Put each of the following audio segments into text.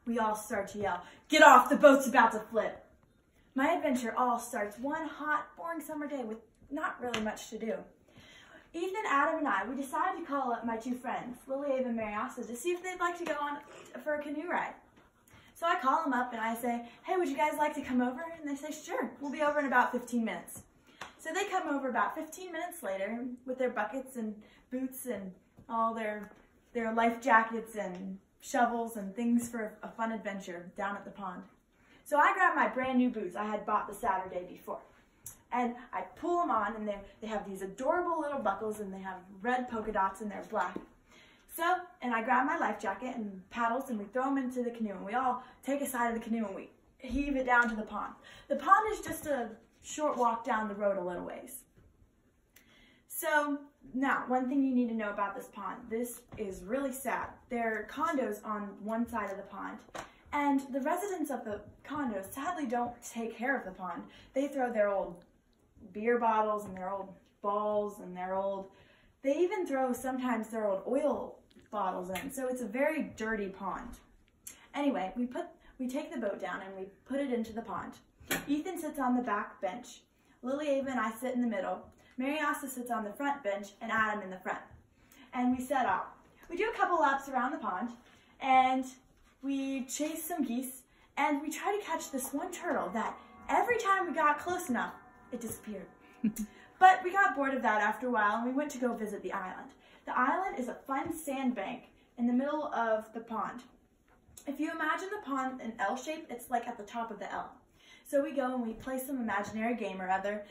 we all start to yell, "Get off, the boat's about to flip." My adventure all starts one hot, boring summer day with not really much to do. Ethan, Adam, and I, we decided to call up my two friends, Olivia and Mary, to see if they'd like to go on for a canoe ride. So I call them up and I say, "Hey, would you guys like to come over?" And they say, "Sure, we'll be over in about 15 minutes. So they come over about 15 minutes later with their buckets and boots and all their life jackets and shovels and things for a fun adventure down at the pond. So I grab my brand new boots I had bought the Saturday before. And I pull them on, and they have these adorable little buckles, and they have red polka dots, and they're black. So, and I grab my life jacket and paddles, and we throw them into the canoe, and we all take a side of the canoe, and we heave it down to the pond. The pond is just a short walk down the road a little ways. So, now, one thing you need to know about this pond. This is really sad. There are condos on one side of the pond, and the residents of the condos sadly don't take care of the pond. They throw their old beer bottles and their old balls and they even throw sometimes their old oil bottles in. So it's a very dirty pond. Anyway, we take the boat down and we put it into the pond. Ethan sits on the back bench. Lily, Ava, and I sit in the middle. Mary Asta sits on the front bench and Adam in the front. And we set off. We do a couple laps around the pond and we chase some geese and we try to catch this one turtle that every time we got close enough, it disappeared. But we got bored of that after a while and we went to go visit the island. The island is a fun sandbank in the middle of the pond. If you imagine the pond in L shape, it's like at the top of the L. So we go and we play some imaginary game or other,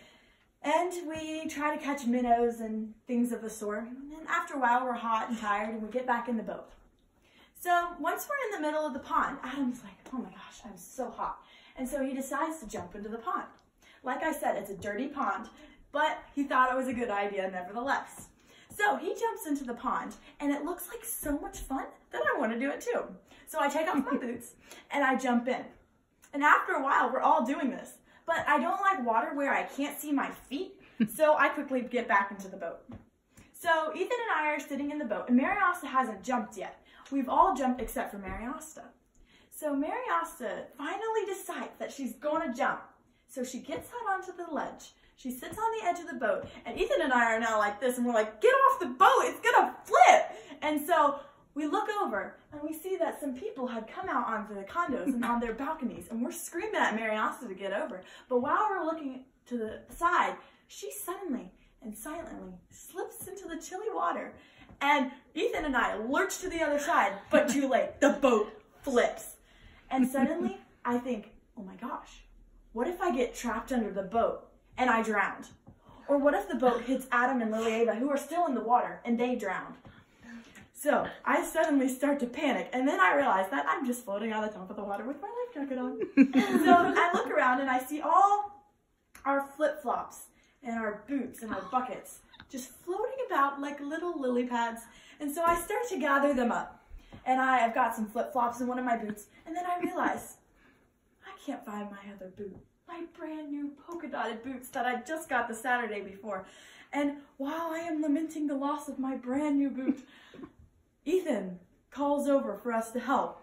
and we try to catch minnows and things of the sort. And after a while, we're hot and tired and we get back in the boat. So once we're in the middle of the pond, Adam's like, "Oh my gosh, I'm so hot." And so he decides to jump into the pond. Like I said, it's a dirty pond, but he thought it was a good idea nevertheless. So he jumps into the pond, and it looks like so much fun that I want to do it too. So I take off my boots, and I jump in. And after a while, we're all doing this. But I don't like water where I can't see my feet, so I quickly get back into the boat. So Ethan and I are sitting in the boat, and Mary Asta hasn't jumped yet. We've all jumped except for Mary Asta. So Mary Asta finally decides that she's going to jump. So she gets out onto the ledge. She sits on the edge of the boat, and Ethan and I are now like this, and we're like, "Get off the boat, it's gonna flip!" And so we look over, and we see that some people had come out onto the condos and on their balconies, and we're screaming at Mary Asta to get over. But while we're looking to the side, she suddenly and silently slips into the chilly water, and Ethan and I lurch to the other side, but too late, the boat flips. And suddenly, I think, oh my gosh, what if I get trapped under the boat and I drowned? Or what if the boat hits Adam and Lily Ava, who are still in the water, and they drowned? So I suddenly start to panic, and then I realize that I'm just floating on the top of the water with my life jacket on. So I look around and I see all our flip-flops and our boots and our buckets just floating about like little lily pads. And so I start to gather them up. And I've got some flip-flops in one of my boots, and then I realize I can't find my other boot. My brand new polka dotted boots that I just got the Saturday before. And while I am lamenting the loss of my brand new boot, Ethan calls over for us to help.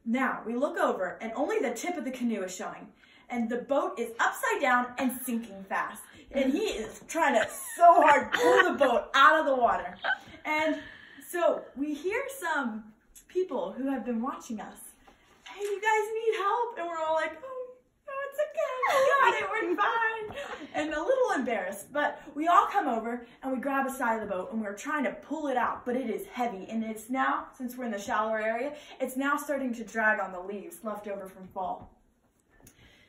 Now we look over and only the tip of the canoe is showing. And the boat is upside down and sinking fast. And he is trying to so hard pull the boat out of the water. And so we hear some people who have been watching us. "Hey, you guys need help?" And we're all like, "Oh, no, it's okay. We got it. We're fine." And a little embarrassed, but we all come over and we grab a side of the boat and we're trying to pull it out, but it is heavy. And it's now, since we're in the shallower area, it's now starting to drag on the leaves left over from fall.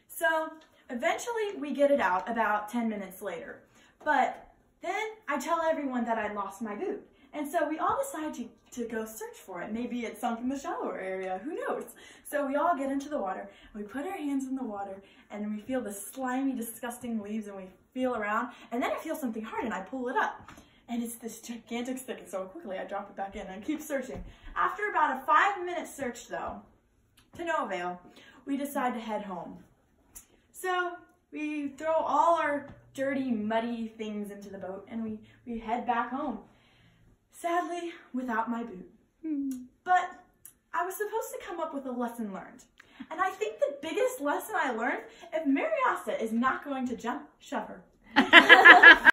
So eventually we get it out about 10 minutes later. But then I tell everyone that I lost my boot. And so we all decide to go search for it. Maybe it's sunk in the shallower area, who knows? So we all get into the water, we put our hands in the water, and we feel the slimy, disgusting leaves, and we feel around, and then I feel something hard, and I pull it up. And it's this gigantic stick, and so quickly I drop it back in and keep searching. After about a 5-minute search, though, to no avail, we decide to head home. So we throw all our dirty, muddy things into the boat, and we head back home. Sadly, without my boot. But I was supposed to come up with a lesson learned. And I think the biggest lesson I learned, if Mariasta is not going to jump, shove her.